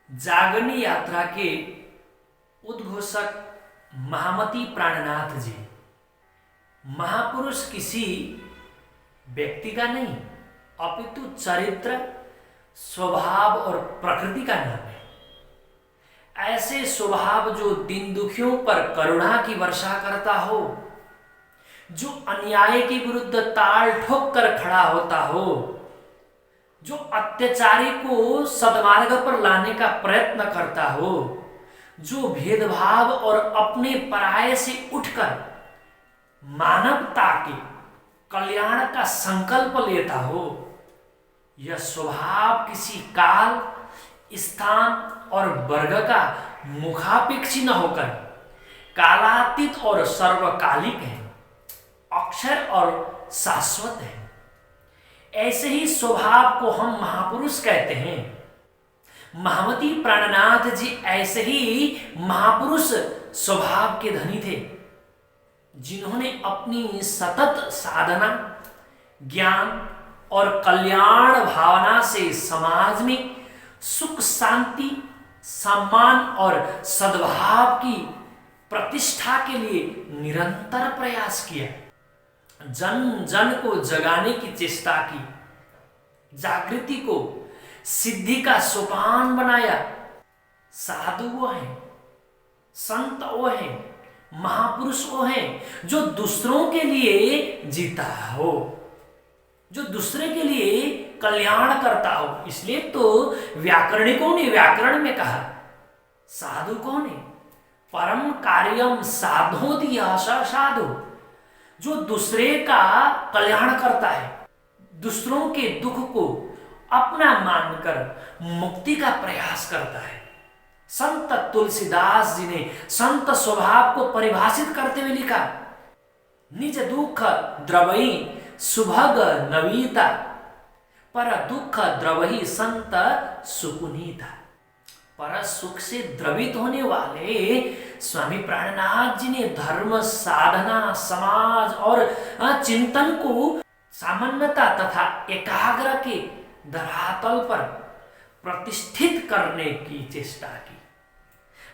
जागरणी यात्रा के उद्घोषक महामती प्राणनाथ जी महापुरुष किसी व्यक्ति का नहीं अपितु चरित्र, स्वभाव और प्रकृति का नाम है। ऐसे स्वभाव जो दीन दुखियों पर करुणा की वर्षा करता हो, जो अन्याय के विरुद्ध ताल ठोक कर खड़ा होता हो, जो अत्याचारी को सद्मार्ग पर लाने का प्रयत्न करता हो, जो भेदभाव और अपने पराये से उठकर मानवता के कल्याण का संकल्प लेता हो। यह स्वभाव किसी काल, स्थान और वर्ग का मुखापेक्षी न होकर कालातीत और सर्वकालिक है, अक्षर और शाश्वत है। ऐसे ही स्वभाव को हम महापुरुष कहते हैं। महामती प्राणनाथ जी ऐसे ही महापुरुष स्वभाव के धनी थे, जिन्होंने अपनी सतत साधना, ज्ञान और कल्याण भावना से समाज में सुख, शांति, सम्मान और सद्भाव की प्रतिष्ठा के लिए निरंतर प्रयास किया। जन जन को जगाने की चेष्टा की, जागृति को सिद्धि का सोपान बनाया। साधु वो हैं, संत वो हैं, महापुरुष वो हैं जो दूसरों के लिए जीता हो, जो दूसरे के लिए कल्याण करता हो। इसलिए तो व्याकरणिकों ने व्याकरण में कहा, साधु कौन है? परम कार्यम साधोति आशा साधु, जो दूसरे का कल्याण करता है, दूसरों के दुख को अपना मानकर मुक्ति का प्रयास करता है। संत तुलसीदास जी ने संत स्वभाव को परिभाषित करते हुए लिखा, निज दुख द्रवई सुभग नवीता, पर दुख द्रवही संत सुकुनीता। पर सुख से द्रवित होने वाले स्वामी प्राणनाथ जी ने धर्म, साधना, समाज और चिंतन को सामान्यता तथा एकाग्र के धरातल पर प्रतिष्ठित करने की चेष्टा की।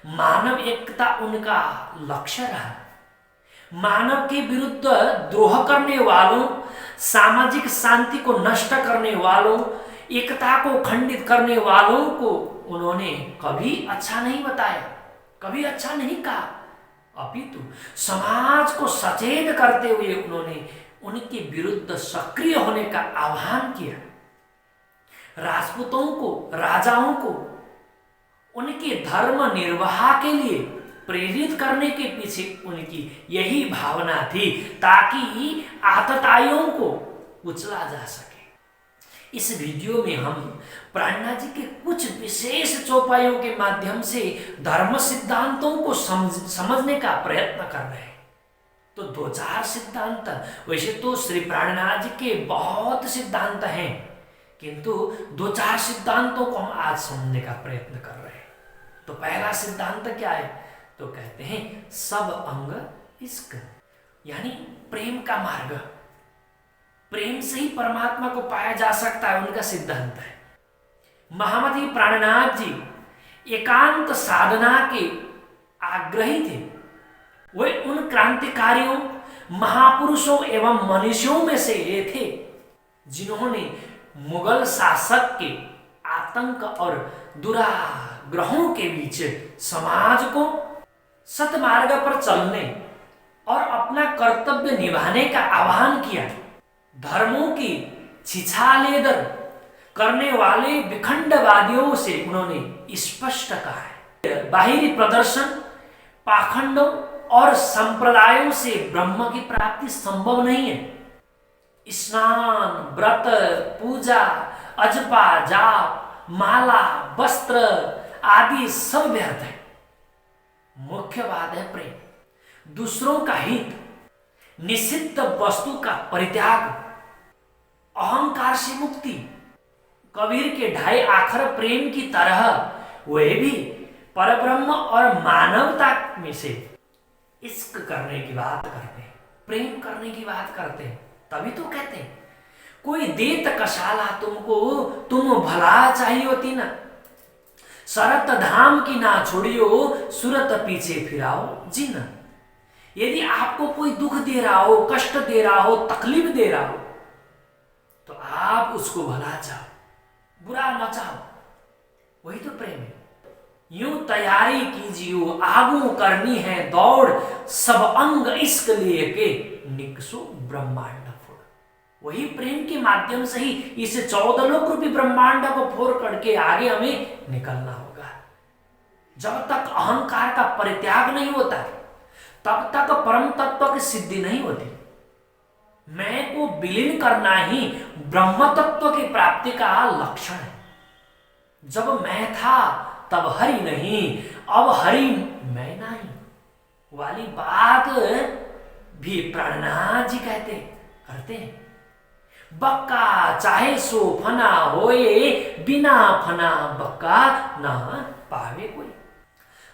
मानव एकता उनका लक्ष्य रहा। मानव के विरुद्ध द्रोह करने वालों, सामाजिक शांति को नष्ट करने वालों, एकता को खंडित करने वालों को उन्होंने कभी अच्छा नहीं बताया, कभी अच्छा नहीं कहा, अपितु समाज को सचेत करते हुए उन्होंने उनके विरुद्ध सक्रिय होने का आह्वान किया। राजपूतों को, राजाओं को उनके धर्म निर्वाह के लिए प्रेरित करने के पीछे उनकी यही भावना थी, ताकि आतताइयों को कुचला जा सके। इस वीडियो में हम प्राणनाथ जी के कुछ विशेष चौपाइयों के माध्यम से धर्म सिद्धांतों को समझने का प्रयत्न कर रहे हैं। तो दो चार सिद्धांत, वैसे तो श्री प्राणनाथ जी के बहुत सिद्धांत हैं, किंतु दो चार सिद्धांतों को हम आज समझने का प्रयत्न कर रहे हैं। तो पहला सिद्धांत क्या है? तो कहते हैं सब अंग इश्क, यानी प्रेम का मार्ग। प्रेम से ही परमात्मा को पाया जा सकता है, उनका सिद्धांत है। महामती प्राणनाथ जी एकांत साधना के आग्रही थे। वे उन क्रांतिकारियों, महापुरुषों एवं मनीषियों में से ये थे जिन्होंने मुगल शासक के आतंक और दुराग्रहों के बीच समाज को सतमार्ग पर चलने और अपना कर्तव्य निभाने का आह्वान किया। धर्मों की छिछालेदर करने वाले विखंडवादियों से उन्होंने स्पष्ट कहा है, बाहरी प्रदर्शन, पाखंडों और संप्रदायों से ब्रह्म की प्राप्ति संभव नहीं है। स्नान, व्रत, पूजा, अजपा, जाप, माला, वस्त्र आदि सब व्यर्थ है। मुख्य बात है प्रेम, दूसरों का हित, निषिद्ध वस्तु का परित्याग, अहंकार से मुक्ति। कबीर के ढाई आखर प्रेम की तरह वे भी परब्रह्म और मानवता में से इश्क करने की बात करते हैं, प्रेम करने की बात करते हैं। तभी तो कहते हैं कोई देत कशाला तुमको, तुम भला चाहिए होती ना। सरत धाम की ना छोड़ियो, सुरत पीछे फिराओ जिन। यदि आपको कोई दुख दे रहा हो, कष्ट दे रहा हो, तकलीफ दे रहा हो, तो आप उसको भला चाहो, बुरा न चाहो। वही तो प्रेम है। यूं तैयारी कीजियो, आगू करनी है दौड़, सब अंग इश्क लेके निकसो ब्रह्मांड फोड़। वही प्रेम के माध्यम से ही इस 14 लोक रूपी ब्रह्मांड को फोड़ करके आगे हमें निकलना होगा। जब तक अहंकार का परित्याग नहीं होता, तब तक परम तत्व की सिद्धि नहीं होती। मैं को विलीन करना ही ब्रह्म तत्व की प्राप्ति का लक्षण है। जब मैं था तब हरि नहीं, अब हरि मैं नहीं वाली बात भी प्राणनाथ जी करते हैं। बक्का चाहे सो फना होए, बिना फना बक्का ना पावे कोई।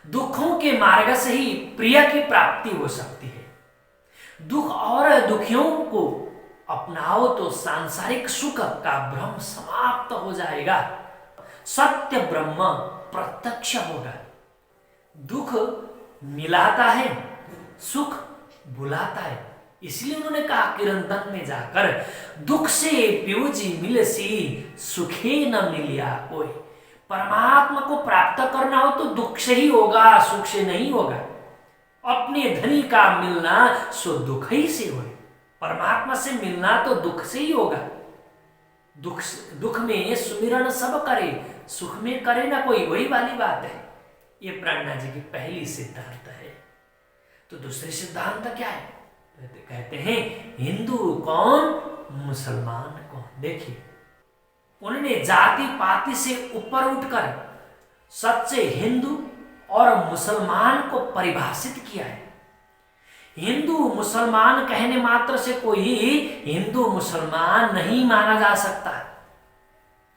दुखों के मार्ग से ही प्रिय की प्राप्ति हो सकती है। दुख और दुखियों को अपनाओ तो सांसारिक सुख का भ्रम समाप्त हो जाएगा, सत्य ब्रह्म प्रत्यक्ष होगा। दुख मिलाता है, सुख बुलाता है। इसलिए उन्होंने कहा किरंदन में जाकर, दुख से प्योजी मिलसी, सुखे न मिलिया कोई। परमात्मा को प्राप्त करना हो तो दुख से ही होगा, सुख से नहीं होगा। अपने धनी का मिलना सो दुख ही से हो। परमात्मा से मिलना तो दुख से ही होगा। दुख में सुमिरन सब करे, सुख में करे ना कोई, वही वाली बात है। ये प्राणनाथ जी की पहली सिद्धांत है। तो दूसरी सिद्धांत क्या है? कहते हैं हिंदू कौन, मुसलमान कौन। देखिए, उन्होंने जाति पाति से ऊपर उठकर सच्चे हिंदू और मुसलमान को परिभाषित किया है। हिंदू मुसलमान कहने मात्र से कोई हिंदू मुसलमान नहीं माना जा सकता।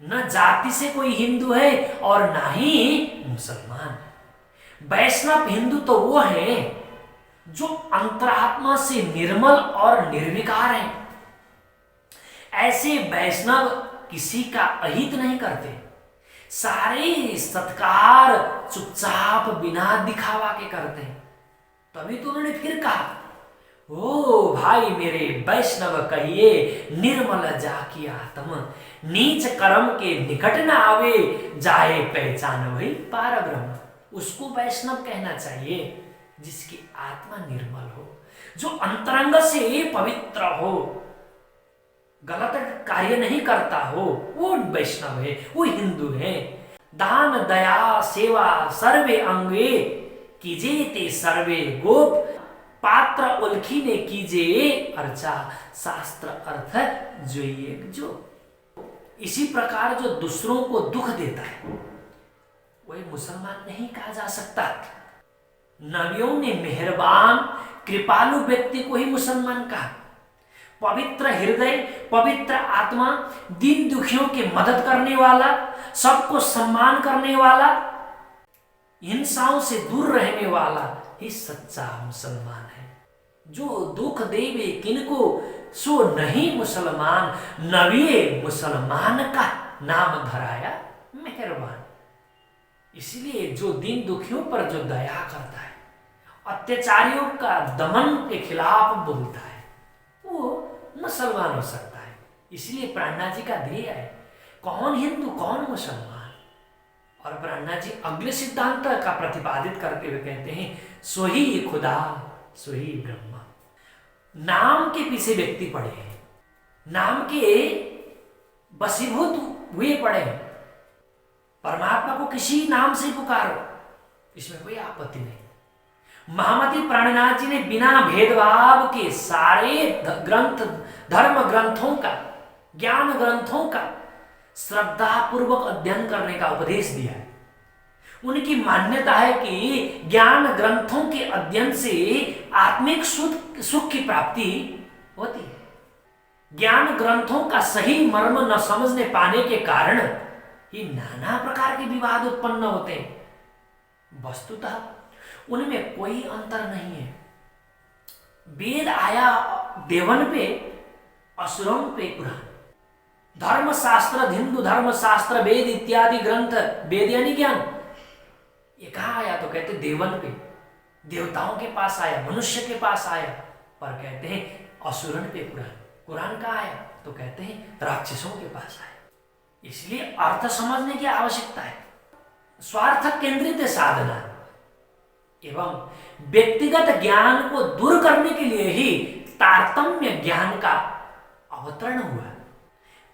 न जाति से कोई हिंदू है और ना ही मुसलमान। वैष्णव हिंदू तो वो है जो अंतरात्मा से निर्मल और निर्विकार है। ऐसे वैष्णव किसी का अहित नहीं करते, सारे सत्कार चुपचाप बिना दिखावा के करते हैं। तभी तो उन्होंने फिर कहा, ओ भाई मेरे वैष्णव कहिए, निर्मल जाकी आत्म, नीच कर्म के निकट न आवे, जाए पहचान वही पार ब्रह्म। उसको वैष्णव कहना चाहिए जिसकी आत्मा निर्मल हो, जो अंतरंग से पवित्र हो, गलत कार्य नहीं करता हो, वो वैष्णव है, वो हिंदू है। दान दया सेवा सर्वे अंगे, कीजे ते सर्वे गोप, पात्र उल्खी ने कीजे अर्चा, शास्त्र अर्थ जोइए जो। इसी प्रकार जो दूसरों को दुख देता है वही मुसलमान नहीं कहा जा सकता। नबियों ने मेहरबान कृपालु व्यक्ति को ही मुसलमान कहा। पवित्र हृदय, पवित्र आत्मा, दीन दुखियों की मदद करने वाला, सबको सम्मान करने वाला, हिंसाओं से दूर रहने वाला ही सच्चा मुसलमान है। जो दुख देवे किनको सो नहीं मुसलमान, नबिये मुसलमान का नाम धराया मेहरबान। इसलिए जो दीन दुखियों पर जो दया करता है, अत्याचारियों का दमन के खिलाफ बोलता है, वो मुसलमान हो सकता है। इसलिए प्राणनाथ जी का ध्येय है कौन हिंदू कौन मुसलमान। और प्राणनाथ जी अगले सिद्धांत का प्रतिपादित करते हुए कहते हैं, सो ही खुदा सो ही ब्रह्मा। नाम के पीछे व्यक्ति पड़े हैं, नाम के वशीभूत हुए पड़े हैं। परमात्मा को किसी नाम से पुकारो, इसमें कोई आपत्ति नहीं। महामती प्राणनाथ जी ने बिना भेदभाव के सारे ग्रंथ, धर्म ग्रंथों का, ज्ञान ग्रंथों का श्रद्धा पूर्वक अध्ययन करने का उपदेश दिया है। उनकी मान्यता है कि ज्ञान ग्रंथों के अध्ययन से आत्मिक सुख की प्राप्ति होती है। ज्ञान ग्रंथों का सही मर्म न समझने पाने के कारण ये नाना प्रकार के विवाद उत्पन्न होते हैं। वस्तुतः उनमें कोई अंतर नहीं है। वेद आया देवन पे, असुरों पे पुराण। धर्मशास्त्र, हिंदू धर्मशास्त्र, वेद इत्यादि ग्रंथ, वेद यानी ज्ञान, ये कहाँ आया? तो कहते देवन पे, देवताओं के पास आया, मनुष्य के पास आया। पर कहते हैं असुरन पे कुरान। कुरान कहाँ आया? तो कहते हैं राक्षसों के पास आया। इसलिए अर्थ समझने की आवश्यकता है। स्वार्थ केंद्रित साधना एवं व्यक्तिगत ज्ञान को दूर करने के लिए ही तारतम्य ज्ञान का अवतरण हुआ।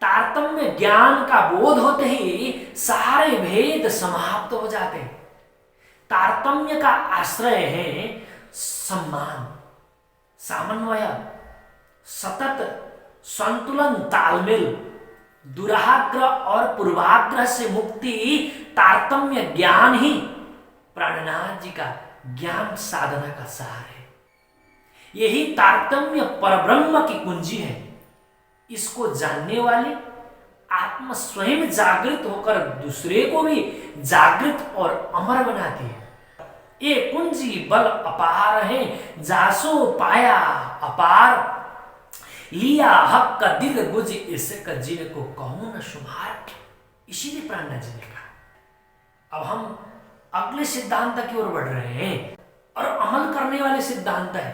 तारतम्य ज्ञान का बोध होते ही सारे भेद समाप्त हो जाते हैं। तारतम्य का आश्रय है सम्मान, सामन्वय, सतत संतुलन, तालमेल, दुराग्रह और पूर्वाग्रह से मुक्ति। तारतम्य ज्ञान ही प्राणनाथ जी का ज्ञान साधना का सार है। यही तारतम्य परब्रह्म की कुंजी है। इसको जानने वाले आत्मा स्वयं जागृत होकर दूसरे को भी जागृत और अमर बनाती है। ये कुंजी बल अपार है, जासो पाया अपार, लिया हक का दिल गुज इसका जिन को कहूं न शुमार। इसीलिए प्राणनाथ जी ने कहा। अब हम अगले सिद्धांत की ओर बढ़ रहे हैं और अमल करने वाले सिद्धांत है।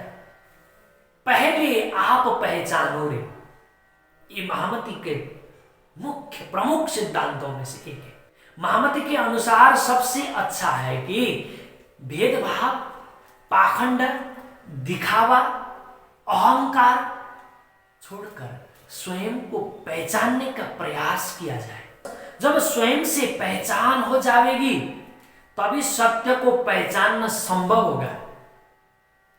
पहले आप पहचानो रे, ये महामती के मुख्य प्रमुख सिद्धांतों में से एक है। महामती के अनुसार सबसे अच्छा है कि भेदभाव, पाखंड, दिखावा, अहंकार छोड़कर स्वयं को पहचानने का प्रयास किया जाए। जब स्वयं से पहचान हो जाएगी तभी सत्य को पहचानना संभव होगा।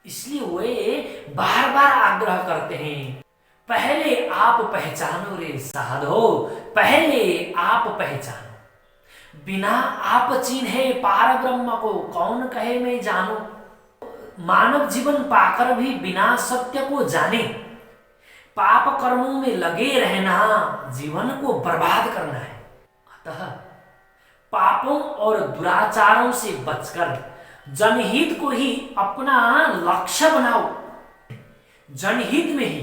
इसलिए वे बार बार आग्रह करते हैं, पहले आप पहचानो रे साधो, पहले आप पहचानो। बिना आप चिन्हे पार ब्रह्म को कौन कहे मैं जानू। मानव जीवन पाकर भी बिना सत्य को जाने, पाप कर्मों में लगे रहना जीवन को बर्बाद करना है। अतः पापों और दुराचारों से बचकर जनहित को ही अपना लक्ष्य बनाओ। जनहित में ही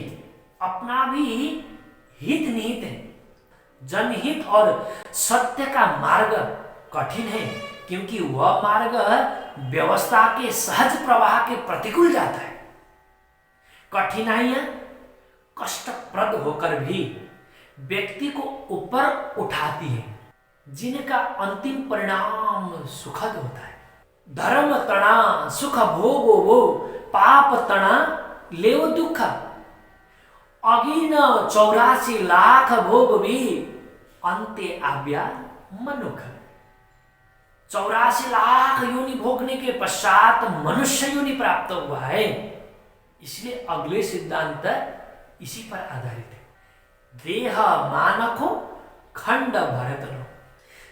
अपना भी हित निहित है। जनहित और सत्य का मार्ग कठिन है, क्योंकि वह मार्ग व्यवस्था के सहज प्रवाह के प्रतिकूल जाता है। कठिनाइयां कष्टप्रद होकर भी व्यक्ति को ऊपर उठाती है, जिनका अंतिम परिणाम सुखद होता है। धर्म तना सुख भोगो वो, पाप तना लेव दुख। अगिन 84 लाख भोग भी अंत्य आव्या मनुख। 84 लाख योनि भोगने के पश्चात मनुष्य योनि प्राप्त हुआ है। इसलिए अगले सिद्धांत इसी पर आधारित है। देह मानको खंड भरत लो।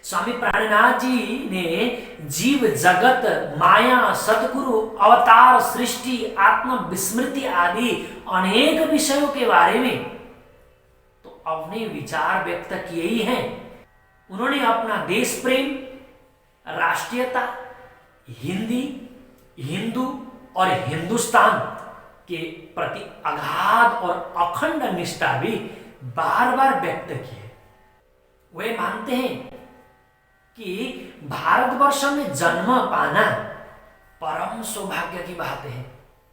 स्वामी प्राणनाथ जी ने जीव जगत, माया, सदगुरु, अवतार, सृष्टि, आत्म विस्मृति आदि अनेक विषयों के बारे में तो अपने विचार व्यक्त किए ही हैं। उन्होंने अपना देश प्रेम, राष्ट्रीयता, हिंदी, हिंदू और हिंदुस्तान के प्रति अगाध और अखंड निष्ठा भी बार बार व्यक्त की है। वे मानते हैं कि भारतवर्ष में जन्म पाना परम सौभाग्य की बात है।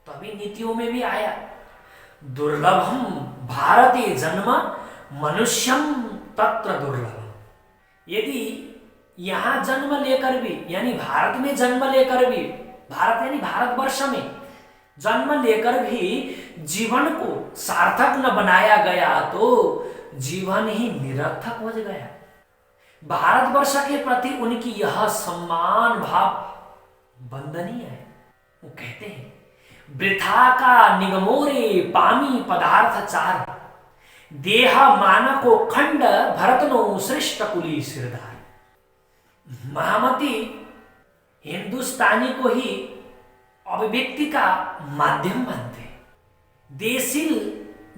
तभी नीतियों में भी आया, दुर्लभम भारतीय जन्म मनुष्यम तत्र दुर्लभम। यदि यहां जन्म लेकर भी, यानी भारत में जन्म लेकर भी, भारत यानी भारतवर्ष में जन्म लेकर भी जीवन को सार्थक न बनाया गया तो जीवन ही निरर्थक हो गया। भारतवर्ष के प्रति उनकी यह सम्मान भाव वंदनीय है। वो कहते हैं, वृथा का निगमोरे पामी पदार्थ चार, देह मानको खंड भरतनो श्रेष्ठ कुली सिरदार। महामती हिंदुस्तानी को ही अभिव्यक्ति का माध्यम मानते हैं। देसिल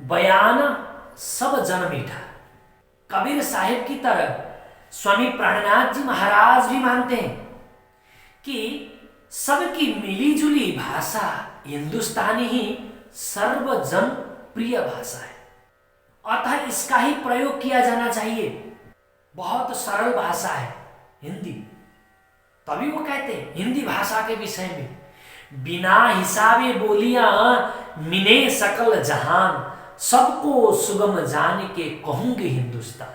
बयान सब जन मीठा। कबीर साहिब की तरह स्वामी प्राणनाथ जी महाराज भी मानते हैं कि सबकी मिलीजुली भाषा हिंदुस्तानी ही सर्वजन प्रिय भाषा है, अतः इसका ही प्रयोग किया जाना चाहिए। बहुत सरल भाषा है हिंदी, तभी वो कहते हैं हिंदी भाषा के विषय में, बिना हिसाबे बोलियां मिने सकल जहान, सबको सुगम जान के कहूंगे हिंदुस्तान।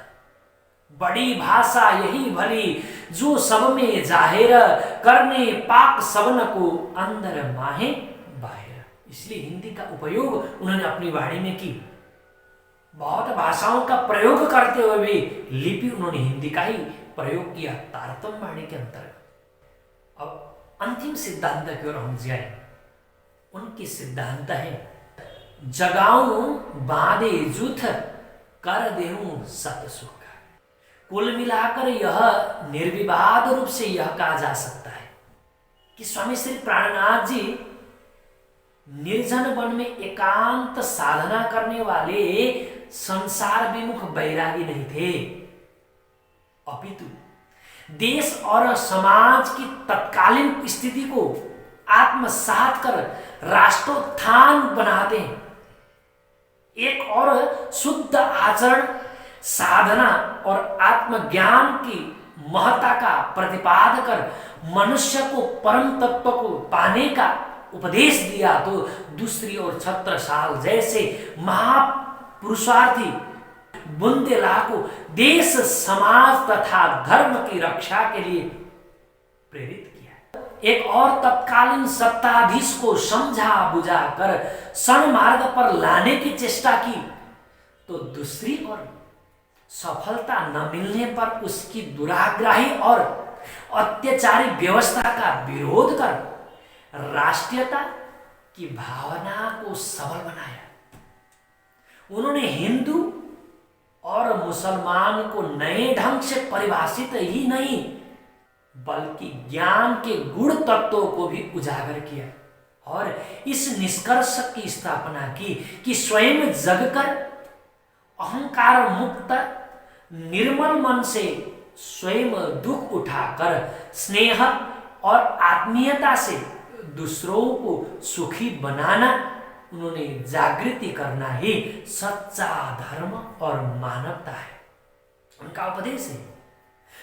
बड़ी भाषा यही भली जो सब में जाहिर, करने पाक सबन को अंदर माहे बाहिर। इसलिए हिंदी का उपयोग उन्होंने अपनी वाणी में की। बहुत भाषाओं का प्रयोग करते हुए भी लिपि उन्होंने हिंदी का ही प्रयोग किया तारतम्य वाणी के अंतर्गत। अब अंतिम सिद्धांत की ओर हम जाए। उनकी सिद्धांत है जगाऊं बांधे जूथ, कर देऊं सत सुख। कुल मिलाकर यह निर्विवाद रूप से यह कहा जा सकता है कि स्वामी श्री प्राणनाथ जी निर्जन वन में एकांत साधना करने वाले संसार विमुख बैरागी नहीं थे, अपितु देश और समाज की तत्कालीन स्थिति को आत्मसात कर राष्ट्रोत्थान बनाते हैं। एक और शुद्ध आचरण, साधना और आत्मज्ञान की महत्ता का प्रतिपादन कर मनुष्य को परम तत्व को पाने का उपदेश दिया, तो दूसरी ओर छत्रसाल जैसे महापुरुषार्थी बुंदेला को देश समाज तथा धर्म की रक्षा के लिए प्रेरित किया। एक और तत्कालीन सत्ताधीश को समझा बुझा कर सन्मार्ग पर लाने की चेष्टा की, तो दूसरी ओर सफलता न मिलने पर उसकी दुराग्राही और अत्याचारी व्यवस्था का विरोध कर राष्ट्रीयता की भावना को सबल बनाया। उन्होंने हिंदू और मुसलमान को नए ढंग से परिभाषित ही नहीं बल्कि ज्ञान के गुण तत्वों को भी उजागर किया और इस निष्कर्ष की स्थापना की कि स्वयं जगकर अहंकार मुक्त निर्मल मन से स्वयं दुख उठाकर स्नेह और आत्मीयता से दूसरों को सुखी बनाना, उन्होंने जागृति करना ही सच्चा धर्म और मानवता है, उनका उपदेश है।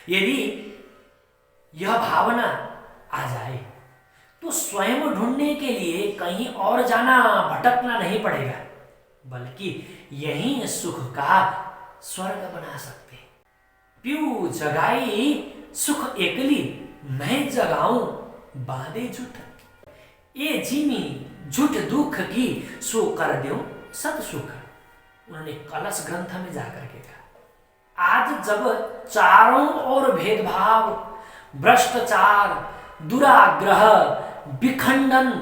यदि यह भावना आ जाए तो स्वयं ढूंढने के लिए कहीं और जाना, भटकना नहीं पड़ेगा, बल्कि यही सुख का स्वर्ग बना सकते। प्यू जगाई सुख एकली, मैं जगाऊं बांधे झूठ। ये जीमी झूठ दुख की सो कर दो सत सुख। उन्होंने कलश ग्रंथ में जाकर के कहा, आज जब चारों ओर भेदभाव, भ्रष्टाचार, दुराग्रह, विखंडन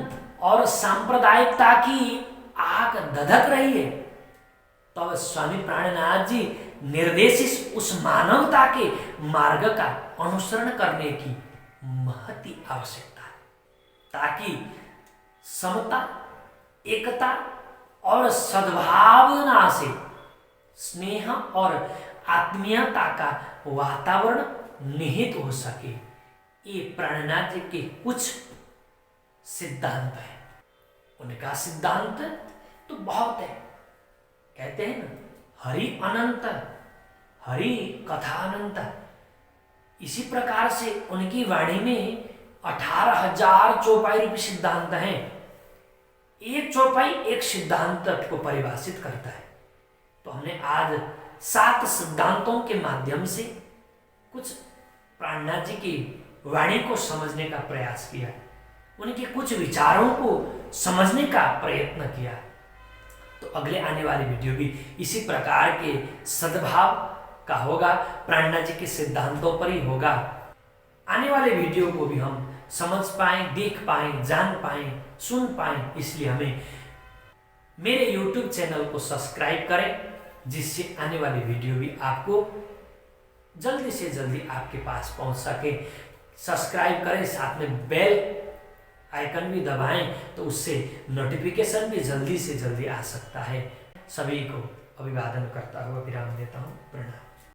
और सांप्रदायिकता की आग धधक रही है, तब स्वामी प्राणनाथ जी निर्देशित उस मानवता के मार्ग का अनुसरण करने की महती आवश्यकता है, ताकि समता, एकता और सद्भावना से स्नेह और आत्मीयता का वातावरण निहित हो सके। ये प्राणनाथ जी के कुछ सिद्धांत है। उनका सिद्धांत तो बहुत है, कहते हैं ना, हरि अनंत, हरि कथा अनंत। इसी प्रकार से उनकी वाणी में 18,000 चौपाई रूपी सिद्धांत हैं। एक चौपाई एक सिद्धांत को परिभाषित करता है। तो हमने आज 7 सिद्धांतों के माध्यम से कुछ प्राणनाथ जी की वाणी को समझने का प्रयास किया, उनके कुछ विचारों को समझने का प्रयत्न किया। तो अगले आने वाली वीडियो भी इसी प्रकार के सद्भाव का होगा, प्राणनाथ जी के सिद्धांतों पर ही होगा। आने वाले वीडियो को भी हम समझ पाएं, देख पाएं, जान पाएं, सुन पाएं, इसलिए हमें मेरे YouTube चैनल को सब्सक्राइब करें, जिससे आने वाली वीडियो भी आपको जल्दी से जल्दी आपके पास पहुंच सके। सब्सक्राइब करें, साथ में बेल आइकन भी दबाएं, तो उससे नोटिफिकेशन भी जल्दी से जल्दी आ सकता है। सभी को अभिवादन करता हुआ विराम देता हूँ। प्रणाम।